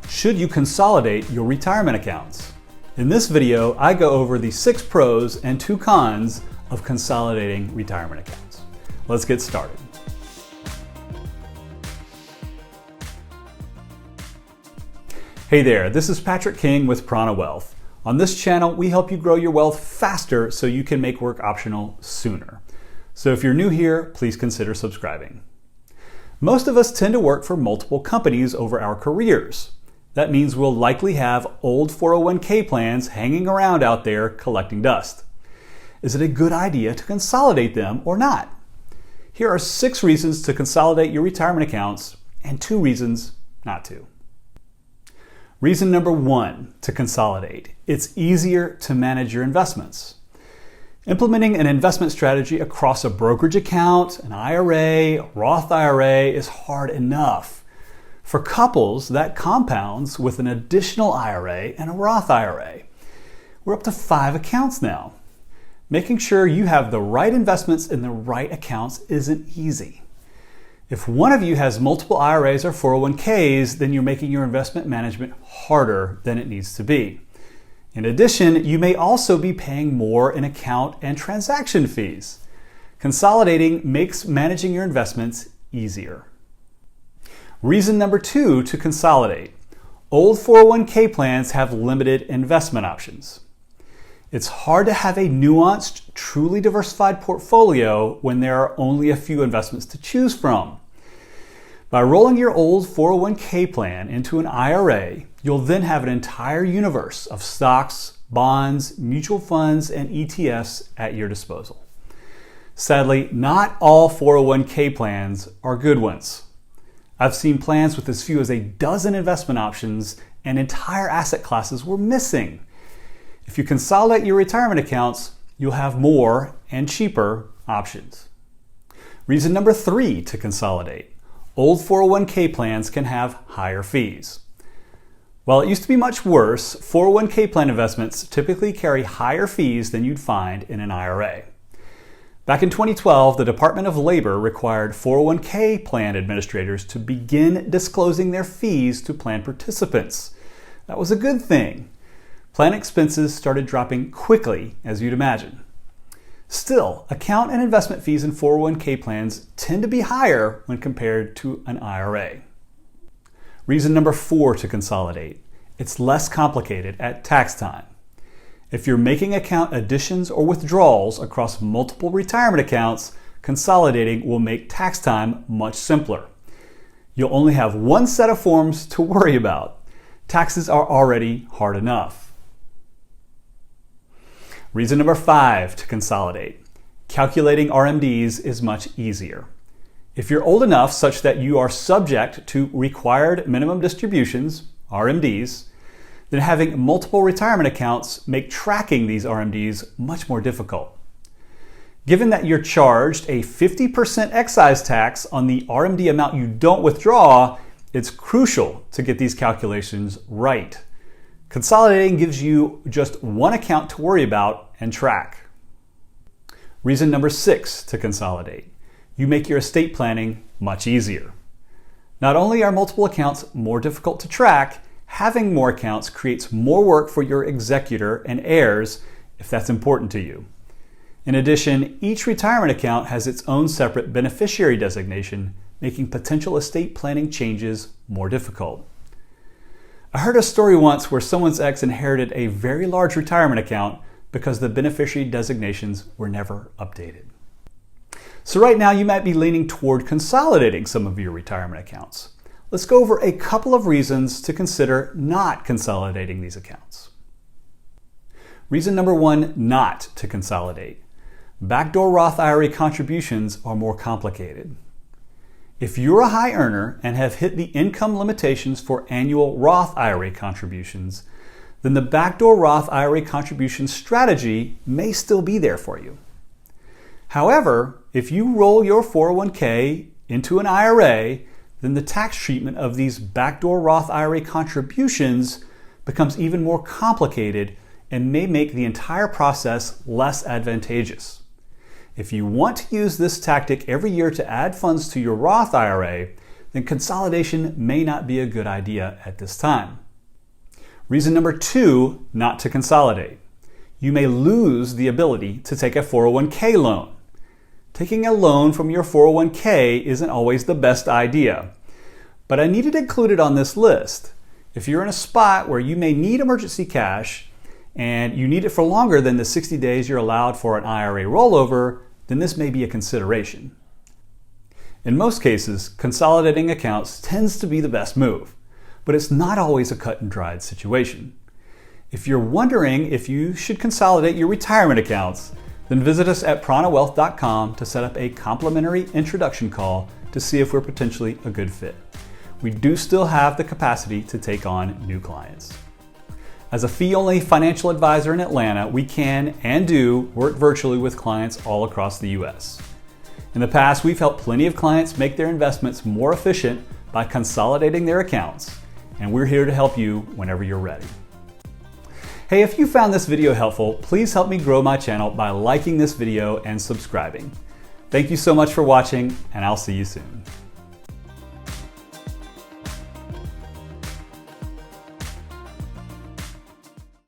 Should you consolidate your retirement accounts? In this video, I go over the 6 pros and 2 cons of consolidating retirement accounts. Let's get started. Hey there, this is Patrick King with Prana Wealth. On this channel, we help you grow your wealth faster so you can make work optional sooner. So if you're new here, please consider subscribing. Most of us tend to work for multiple companies over our careers. That means we'll likely have old 401k plans hanging around out there collecting dust. Is it a good idea to consolidate them or not? Here are 6 reasons to consolidate your retirement accounts and 2 reasons not to. Reason number 1 to consolidate. It's easier to manage your investments. Implementing an investment strategy across a brokerage account, an IRA, Roth IRA is hard enough. For couples, that compounds with an additional IRA and a Roth IRA. We're up to 5 accounts now. Making sure you have the right investments in the right accounts isn't easy. If one of you has multiple IRAs or 401ks, then you're making your investment management harder than it needs to be. In addition, you may also be paying more in account and transaction fees. Consolidating makes managing your investments easier. Reason number 2 to consolidate. Old 401k plans have limited investment options. It's hard to have a nuanced, truly diversified portfolio when there are only a few investments to choose from. By rolling your old 401k plan into an IRA, you'll then have an entire universe of stocks, bonds, mutual funds, and ETFs at your disposal. Sadly, not all 401k plans are good ones. I've seen plans with as few as a dozen investment options and entire asset classes were missing. If you consolidate your retirement accounts, you'll have more and cheaper options. Reason number 3 to consolidate. Old 401k plans can have higher fees. While it used to be much worse, 401k plan investments typically carry higher fees than you'd find in an IRA. Back in 2012, the Department of Labor required 401k plan administrators to begin disclosing their fees to plan participants. That was a good thing. Plan expenses started dropping quickly, as you'd imagine. Still, account and investment fees in 401k plans tend to be higher when compared to an IRA. Reason number 4 to consolidate. It's less complicated at tax time. If you're making account additions or withdrawals across multiple retirement accounts, consolidating will make tax time much simpler. You'll only have one set of forms to worry about. Taxes are already hard enough. Reason number 5 to consolidate. Calculating RMDs is much easier. If you're old enough such that you are subject to required minimum distributions, RMDs, then having multiple retirement accounts make tracking these RMDs much more difficult. Given that you're charged a 50% excise tax on the RMD amount you don't withdraw, it's crucial to get these calculations right. Consolidating gives you just one account to worry about and track. Reason number 6 to consolidate. You make your estate planning much easier. Not only are multiple accounts more difficult to track, having more accounts creates more work for your executor and heirs if that's important to you. In addition, each retirement account has its own separate beneficiary designation, making potential estate planning changes more difficult. I heard a story once where someone's ex inherited a very large retirement account because the beneficiary designations were never updated. So right now you might be leaning toward consolidating some of your retirement accounts. Let's go over a couple of reasons to consider not consolidating these accounts. Reason number 1 not to consolidate. Backdoor Roth IRA contributions are more complicated. If you're a high earner and have hit the income limitations for annual Roth IRA contributions, then the backdoor Roth IRA contribution strategy may still be there for you. However, if you roll your 401k into an IRA, then the tax treatment of these backdoor Roth IRA contributions becomes even more complicated and may make the entire process less advantageous. If you want to use this tactic every year to add funds to your Roth IRA, then consolidation may not be a good idea at this time. Reason number 2 not to consolidate. You may lose the ability to take a 401k loan. Taking a loan from your 401k isn't always the best idea, but I needed to include it on this list. If you're in a spot where you may need emergency cash and you need it for longer than the 60 days you're allowed for an IRA rollover, then this may be a consideration. In most cases, consolidating accounts tends to be the best move, but it's not always a cut and dried situation. If you're wondering if you should consolidate your retirement accounts, then visit us at pranawealth.com to set up a complimentary introduction call to see if we're potentially a good fit. We do still have the capacity to take on new clients. As a fee-only financial advisor in Atlanta, we can and do work virtually with clients all across the US. In the past, we've helped plenty of clients make their investments more efficient by consolidating their accounts, and we're here to help you whenever you're ready. Hey, if you found this video helpful, please help me grow my channel by liking this video and subscribing. Thank you so much for watching, and I'll see you soon.